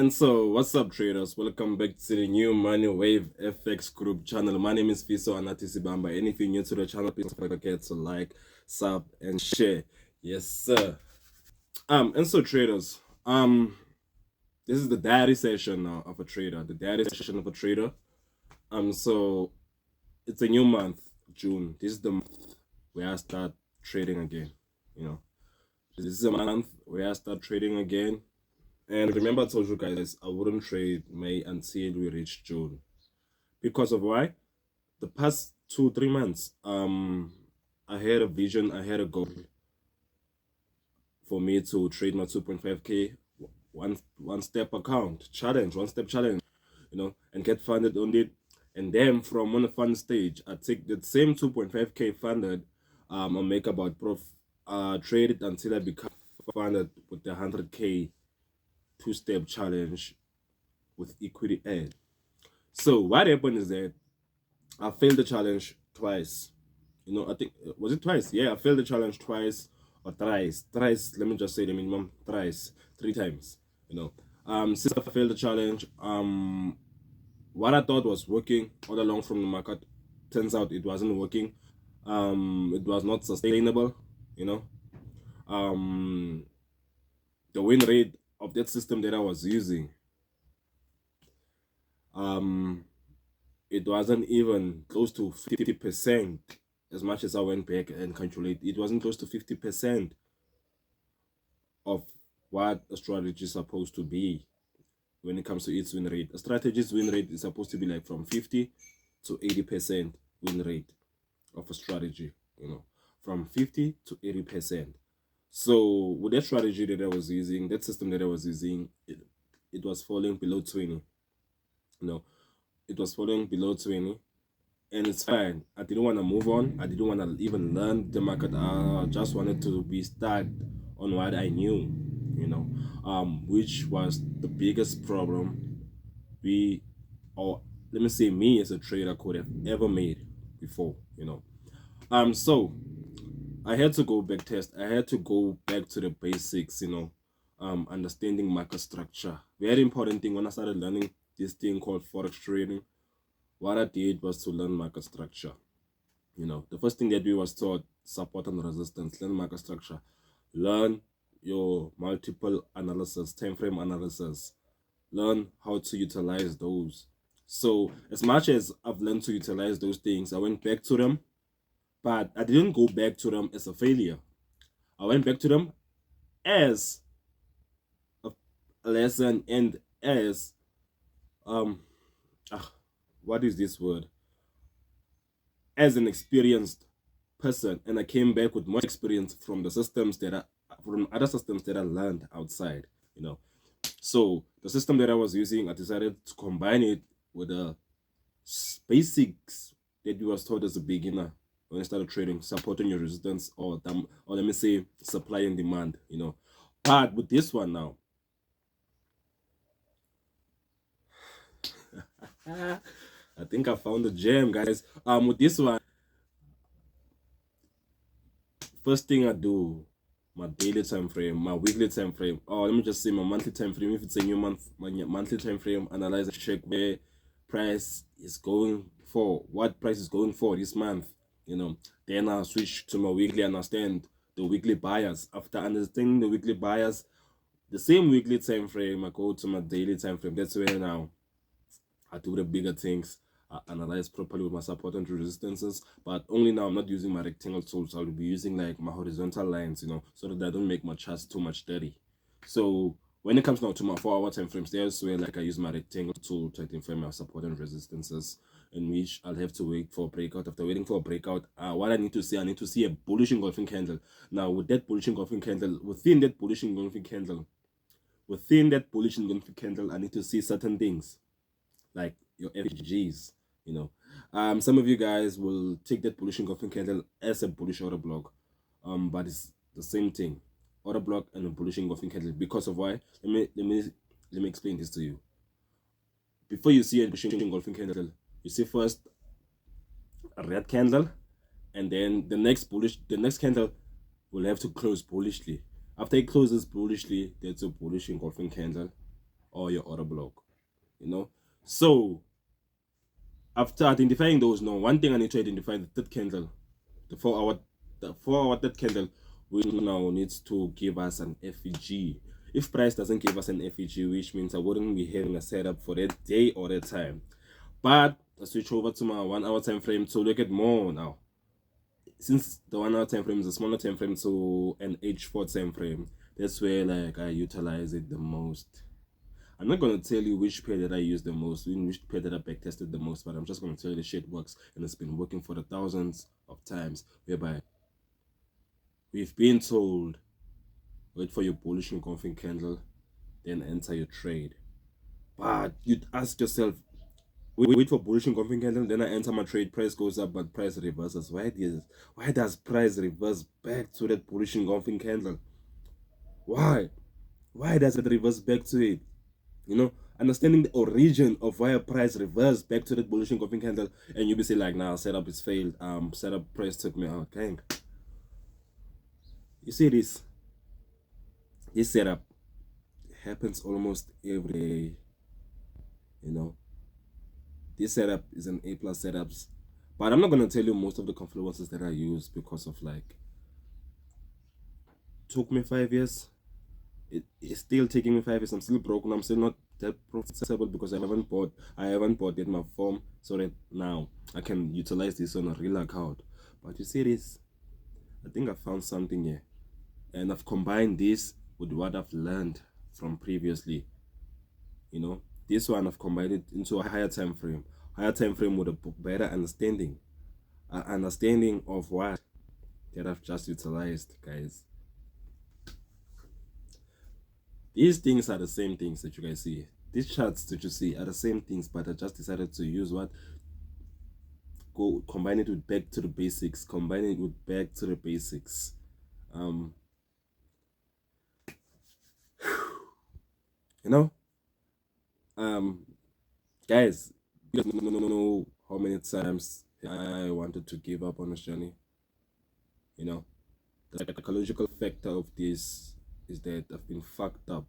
And so, what's up, traders? Welcome back to the new Money Wave FX Group channel. My name is Fiso Anatisibamba. Anything new to the channel, please don't forget to like, sub, and share. Yes, sir. And so, traders, this is the diary session now of a trader. The diary session of a trader. So it's a new month, June. This is the month where I start trading again. This is a month where I start trading again. And remember, I told you guys I wouldn't trade May until we reach June. Because of why? The past 2-3 months, I had a vision, I had a goal for me to trade my 2.5k one step account challenge, one step challenge, and get funded on it. And then from on the fund stage, I take the same 2.5k funded, I'll make about trade it until I become funded with the 100k two-step challenge with equity add. So what happened is that I failed the challenge twice. I think, was it twice? Yeah, I failed the challenge twice or thrice. Let me just say the minimum, thrice, 3 times. Since I failed the challenge, what I thought was working all along from the market, turns out it wasn't working. It was not sustainable. The win rate of that system that I was using, it wasn't even close to 50%. As much as I went back and calculate, it wasn't close to 50% of what a strategy is supposed to be when it comes to its win rate. A strategy's win rate is supposed to be like from 50 to 80% win rate of a strategy, from 50 to 80%. So with that strategy that I was using, that system that I was using, it was falling below 20. It was falling below 20, and it's fine. I didn't want to move on. I didn't want to even learn the market. I just wanted to be stuck on what I knew, which was the biggest problem or let me say me as a trader could have ever made before, So I had to go back test. I had to go back to the basics, understanding market structure. Very important thing when I started learning this thing called forex trading. What I did was to learn market structure. The first thing that we was taught, support and resistance, learn market structure, learn your multiple analysis, time frame analysis, learn how to utilize those. So as much as I've learned to utilize those things, I went back to them, but I didn't go back to them as a failure. I went back to them as a lesson and as what is this word? As an experienced person, and I came back with more experience from the systems from other systems that I learned outside. So the system that I was using, I decided to combine it with the basics that we was taught as a beginner when I started trading, supporting your resistance, or let me say supply and demand. But with this one now, I think I found the gem, guys. With this one, first thing I do, my daily time frame, my weekly time frame, or let me just say my monthly time frame. If it's a new month, my monthly time frame, analyze and check where price is going for, what price is going for this month. Then I switch to my weekly, understand the weekly buyers. After understanding the weekly buyers, the same weekly time frame, I go to my daily time frame. That's where now I do the bigger things. I analyze properly with my support and resistances, but only now I'm not using my rectangle tools. I'll be using like my horizontal lines, so that I don't make my charts too much dirty. So when it comes now to my 4-hour time frames, there's where like I use my rectangle tool to identify my support and resistances, in which I'll have to wait for a breakout. After waiting for a breakout, what I need to see a bullish engulfing candle. Now with that bullish engulfing candle, within that bullish engulfing candle, I need to see certain things like your FGs. Some of you guys will take that bullish engulfing candle as a bullish order block, but it's the same thing, order block and a bullish engulfing candle. Because of why? Let me explain this to you. Before you see a bullish engulfing candle, you see first a red candle, and then the next candle will have to close bullishly. After it closes bullishly, there's a bullish engulfing candle or your order block, you know. So after identifying those, now one thing I need to identify the third candle, the 4 hour third candle, which now needs to give us an FEG. If price doesn't give us an FEG, which means I wouldn't be having a setup for that day or that time. But I switch over to my 1 hour time frame to look at more now. Since the 1 hour time frame is a smaller time frame to an H4 time frame, that's where like I utilize it the most. I'm not gonna tell you which pair that I use the most, which pair that I back tested the most, but I'm just gonna tell you the shit works, and it's been working for the thousands of times. Whereby we've been told, wait for your bullish engulfing candle, then enter your trade. But you'd ask yourself, wait for bullish engulfing candle, then I enter my trade, price goes up, but price reverses. Why does price reverse back to that bullish engulfing candle? Why does it reverse back to it? You know, understanding the origin of why a price reversed back to that bullish engulfing candle, and you'll be saying like, nah, setup is failed. Setup price took me out. Gang, you see this setup happens almost every day. You know, this setup is an A+ setups, but I'm not gonna tell you most of the confluences that I use because of like, took me 5 years. It's still taking me 5 years. I'm still broken. I'm still not that profitable because I haven't bought yet my form, so that now I can utilize this on a real account. But you see this, I think I found something here, and I've combined this with what I've learned from previously. You know, this one I've combined it into a higher time frame with a better understanding of what that I've just utilized, guys. These things are the same things that you guys see. These charts that you see are the same things, but I just decided to use what? Combine it with back to the basics. You know, guys, you don't know how many times I wanted to give up on this journey. You know, the psychological factor of this is that I've been fucked up.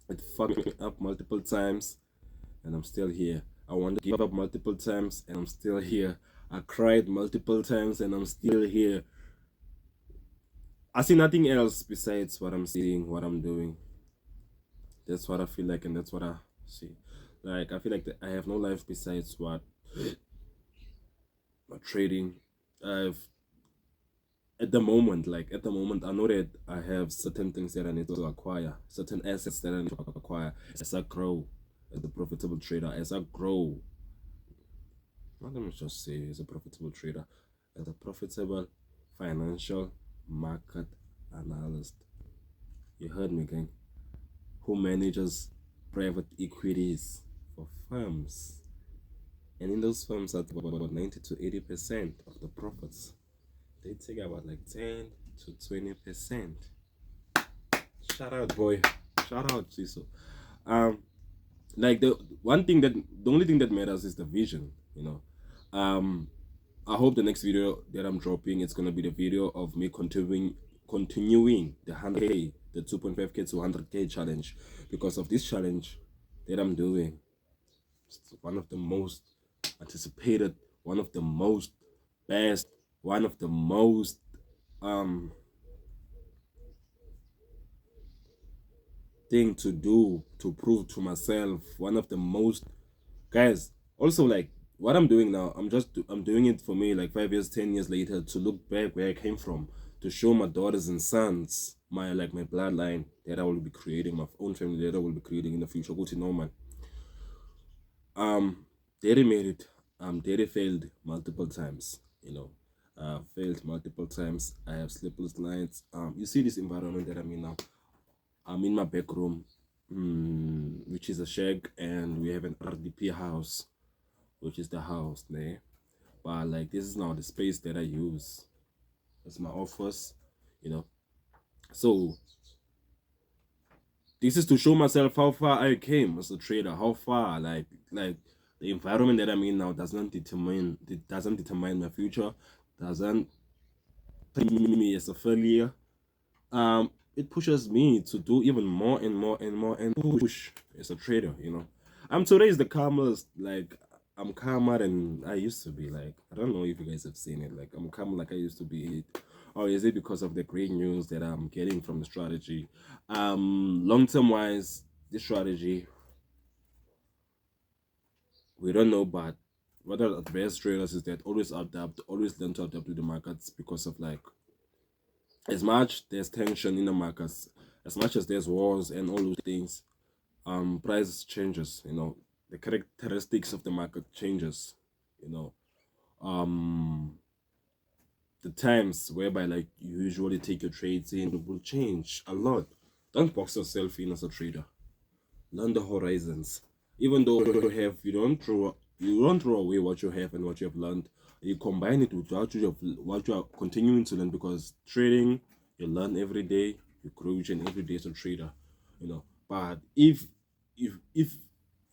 It fucked me up multiple times, and I'm still here. I wanted to give up multiple times, and I'm still here. I cried multiple times, and I'm still here. I see nothing else besides what I'm seeing, what I'm doing. That's what I feel like, and that's what I see. Like, I feel like I have no life besides what my trading. At the moment, I know that I have certain things that I need to acquire, certain assets that I need to acquire as I grow as a profitable trader, as I grow. Not let me just say as a profitable trader, as a profitable financial market analyst. You heard me, gang. Who manages private equities for firms, and in those firms, at about 90 to 80% of the profits, they take about like 10 to 20%. Shout out, boy. Shout out, Ciso. Like the only thing that matters is the vision, you know. I hope the next video that I'm dropping, it's gonna be the video of me continuing the 100k, the 2.5k to 100k challenge, because of this challenge that I'm doing. It's one of the most anticipated, one of the most best, one of the most thing to do to prove to myself, one of the most, guys. Also, like what I'm doing now, I'm doing it for me, like 5 years, 10 years later, to look back where I came from, to show my daughters and sons my bloodline that I will be creating, my own family that I will be creating in the future. Go to know, man. Daddy made it. Daddy failed multiple times, you know. Failed multiple times. I have sleepless nights. You see this environment that I'm in now. I'm in my back room, which is a shack, and we have an RDP house, which is the house there. But like, this is now the space that I use. It's my office, you know. So this is to show myself how far I came as a trader, how far, like the environment that I'm in now doesn't determine my future, doesn't determine me as a failure. it pushes me to do even more and more and more and push as a trader, you know. I'm today is the calmest, like I'm calmer than I used to be. Like, I don't know if you guys have seen it. Like, I'm calm like I used to be. Or is it because of the great news that I'm getting from the strategy? Long term wise, this strategy, we don't know, but what are advanced traders is that always adapt, always learn to adapt to the markets, because of like, as much there's tension in the markets, as much as there's wars and all those things, price changes, you know, the characteristics of the market changes, you know. The times whereby like you usually take your trades in will change a lot. Don't box yourself in as a trader. Learn the horizons. Even though you don't throw away what you have and what you have learned. You combine it with what you are continuing to learn, because trading, you learn every day, you grow each and every day as a trader, you know. But if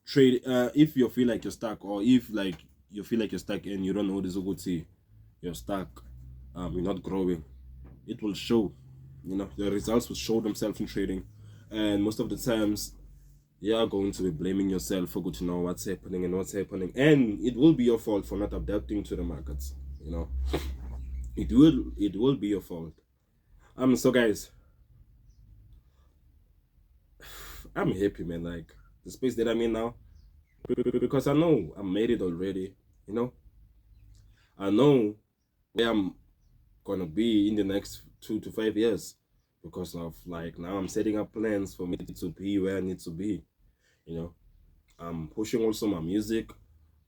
trade if you feel like you're stuck, or if like you feel like you're stuck and you don't know this good see, you're stuck, you're not growing, it will show, you know, the results will show themselves in trading. And most of the times you are going to be blaming yourself for good to know what's happening and what's happening, and it will be your fault for not adapting to the markets, you know. It will be your fault. So guys, I'm happy, man, like the space that I'm in now, because I know I made it already, you know. I know where I'm gonna be in the next 2 to 5 years, because of like now I'm setting up plans for me to be where I need to be, you know. I'm pushing also my music.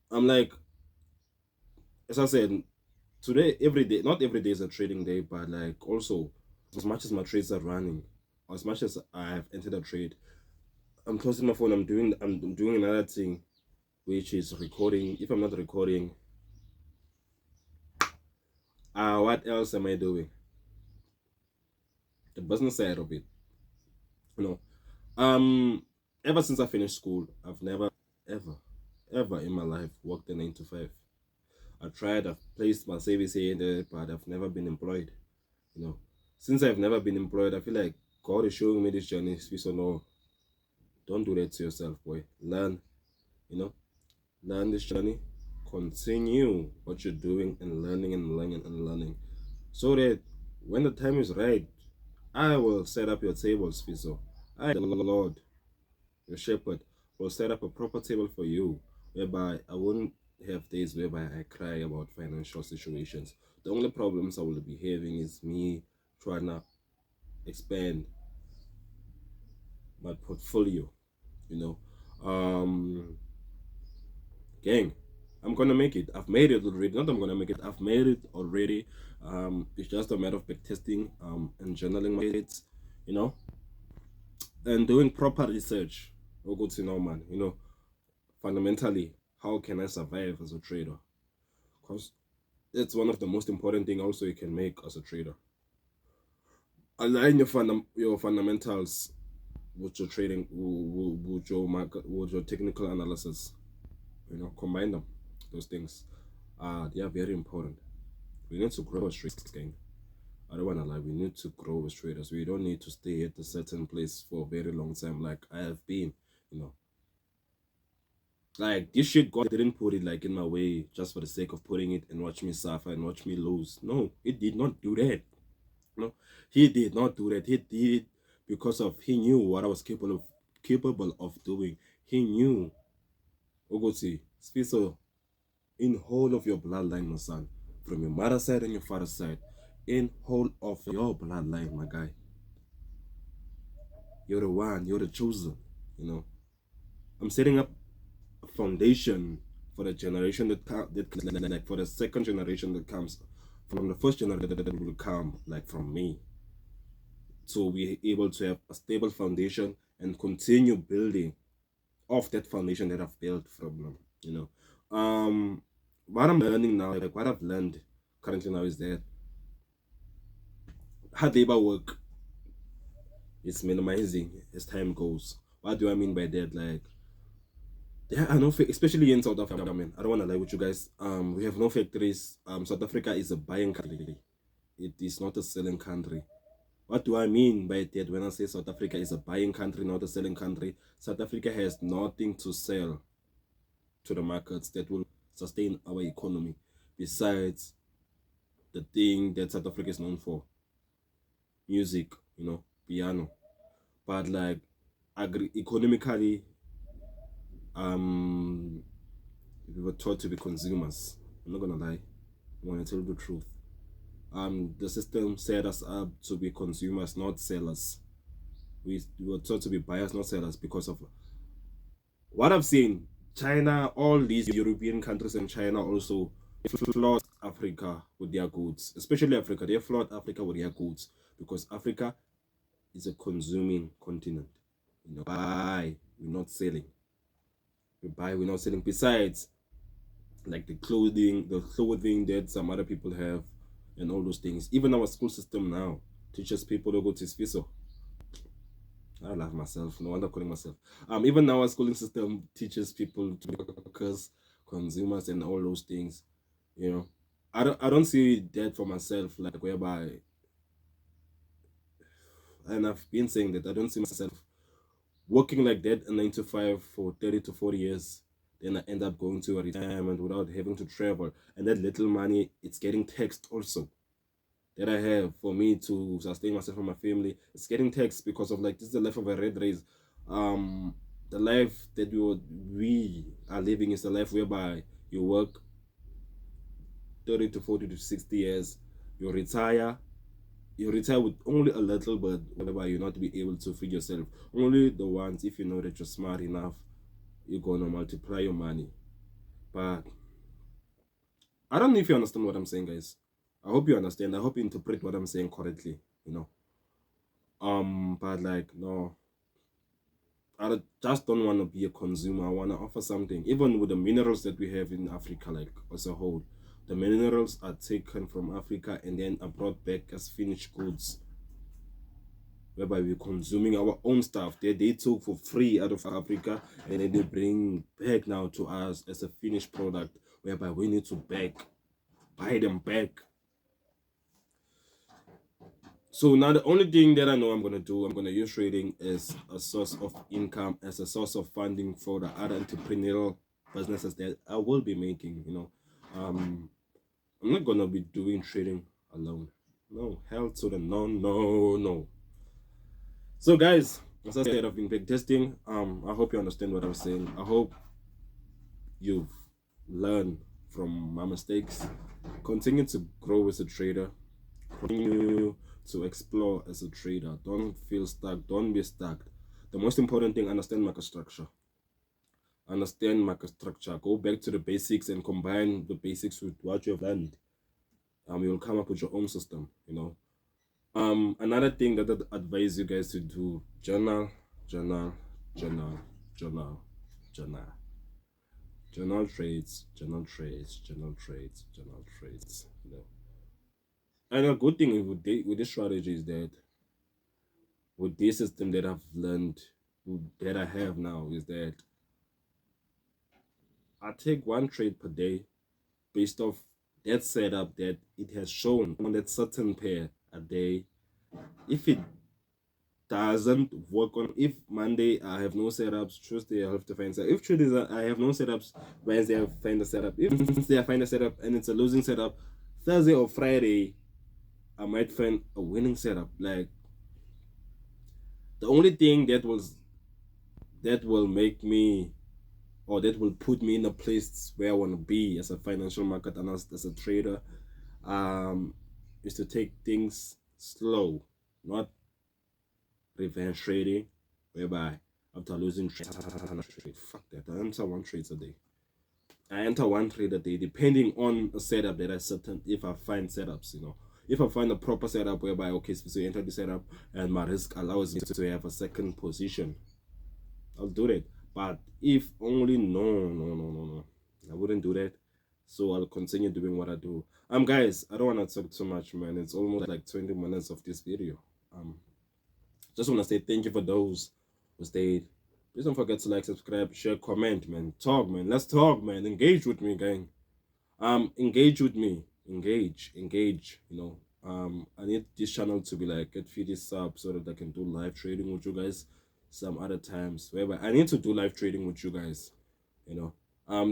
I'm like, as I said, today, every day, not every day is a trading day, but like also, as much as my trades are running, or as much as I have entered a trade, I'm closing my phone, I'm doing another thing, which is recording. If I'm not recording, what else am I doing? The business side of it, you know. Ever since I finished school, I've never, ever, ever in my life worked a 9 to 5. I've placed my savings here and there, but I've never been employed, you know. Since I've never been employed, I feel like God is showing me this journey. So no, don't do that to yourself, boy. Learn, you know, learn this journey. Continue what you're doing and learning and learning and learning, so that when the time is right, I will set up your tables, Fiso. I, the Lord, your shepherd, will set up a proper table for you, whereby I won't have days whereby I cry about financial situations. The only problems I will be having is me trying to expand my portfolio, you know. Gang, I'm gonna make it. I've made it already. Not I'm gonna make it, I've made it already. It's just a matter of back testing, and journaling my it, you know, and doing proper research. Oh, good to know, man, you know, fundamentally, how can I survive as a trader? Because it's one of the most important thing also you can make as a trader. Align your fundamentals with your trading, with your market, with your technical analysis, you know. Combine them, those things, they are very important. We need to grow as traders, gang. I don't want to lie, we need to grow as traders. We don't need to stay at a certain place for a very long time like I have been, you know. Like, this shit, God didn't put it like in my way just for the sake of putting it and watch me suffer and watch me lose. No, it did not do that. No, he did not do that. He did it because of he knew what I was capable of doing. He knew, Ogoti, so in whole of your bloodline, my son, from your mother's side and your father's side, in whole of your bloodline, my guy, you're the one, you're the chosen, you know. I'm setting up a foundation for the generation that like for the second generation that comes from the first generation that will come like from me, so we're able to have a stable foundation and continue building off that foundation that I've built from them, you know. What I'm learning now, like what I've learned currently now, is that hard labor work is minimizing as time goes. What do I mean by that? Like, there are no, especially in South Africa, man. I don't want to lie with you guys. We have no factories. South Africa is a buying country. It is not a selling country. What do I mean by that when I say South Africa is a buying country, not a selling country? South Africa has nothing to sell to the markets that will sustain our economy besides the thing that South Africa is known for, music, piano. But like economically, we were taught to be consumers. I'm not gonna lie, I'm gonna tell you the truth. The system set us up to be consumers, not sellers. We were taught to be buyers, not sellers, because of what I've seen. China, all these European countries and China also flood Africa with their goods, especially Africa. They flood Africa with their goods because Africa is a consuming continent. Buy, we're not selling. We buy, we're not selling. Besides, like the clothing that some other people have, and all those things. Even our school system now teaches people to go to Sfiso. I love myself. No wonder calling myself. Even our schooling system teaches people to be workers, consumers, and all those things. I don't see that for myself, like whereby, and I've been saying that I don't see myself working like that, a 9 to 5 for 30 to 40 years. Then I end up going to a retirement without having to travel, and that little money, it's getting taxed also. That I have for me to sustain myself and my family, it's getting taxed because of like, this is the life of a red race. The life that we are living is a life whereby you work 30 to 40 to 60 years, you retire with only a little bit, whereby you're not be able to feed yourself. Only the ones, if you know that you're smart enough, you're gonna multiply your money. But I don't know if you understand what I'm saying, guys. I hope you understand. I hope you interpret what I'm saying correctly, But like, no, I just don't want to be a consumer. I want to offer something. Even with the minerals that we have in Africa, like as a whole, the minerals are taken from Africa and then are brought back as finished goods, whereby we're consuming our own stuff that they took for free out of Africa, and then they bring back now to us as a finished product, whereby we need to buy them back. So now the only thing that I know I'm going to do, I'm going to use trading as a source of income, as a source of funding for the other entrepreneurial businesses that I will be making. I'm not going to be doing trading alone. No, hell to the no. So guys, as I said, I've been back testing. I hope you understand what I'm saying. I hope you've learned from my mistakes. Continue to grow as a trader. Continue to explore as a trader. Don't feel stuck. Don't be stuck. The most important thing, understand market structure. Understand market structure. Go back to the basics and combine the basics with what you have learned. You'll come up with your own system, Another thing that I'd advise you guys to do, journal. Journal trades. And a good thing with this strategy is that with this system that I've learned, that I have now, is that I take one trade per day based off that setup that it has shown on that certain pair a day. If it doesn't work on, if Monday I have no setups, Tuesday I have to find setup. If Tuesday I have no setups, Wednesday I find a setup. If Wednesday I find a setup and it's a losing setup, Thursday or Friday I might find a winning setup. Like, the only thing that will make me, or that will put me in a place where I want to be as a financial market analyst, as a trader, is to take things slow, not revenge trading, whereby after losing fuck that, I enter one trade a day. I enter one trade a day, depending on a setup that I certain. If I find setups, if I find a proper setup whereby, okay, so you enter the setup and my risk allows me to have a second position, I'll do that. But if only, no, I wouldn't do that. So I'll continue doing what I do. Guys, I don't want to talk too much, man. It's almost like 20 minutes of this video. Just want to say thank you for those who stayed. Please don't forget to like, subscribe, share, comment, man. Talk, man. Let's talk, man. Engage with me, gang. Engage with me. Engage. I need this channel to be like at 50 subs so that I can do live trading with you guys some other times. Wherever I need to do live trading with you guys, you know.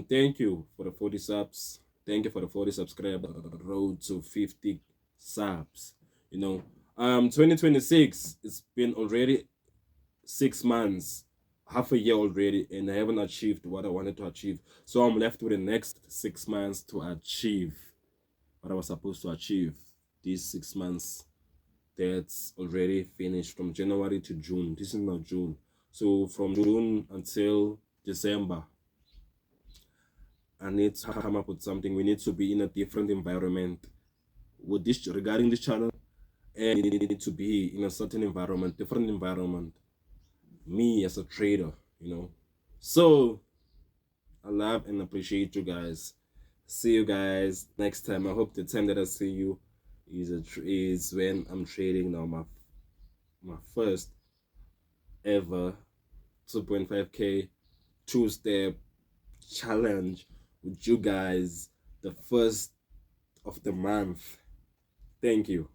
Thank you for the 40 subs. Thank you for the 40 subscribers. Road to 50 subs. You know, 2026. It's been already 6 months, half a year already, and I haven't achieved what I wanted to achieve. So I'm left with the next 6 months to achieve what I was supposed to achieve. These 6 months that's already finished from January to June. This is now June. So from June until December, I need to come up with something. We need to be in a different environment with this regarding this channel, and we need to be in a certain environment, different environment. Me as a trader, you know. So I love and appreciate you guys. See you guys next time. I hope the time that I see you is when I'm trading now my first ever 2.5k two-step challenge with you guys, the first of the month. Thank you.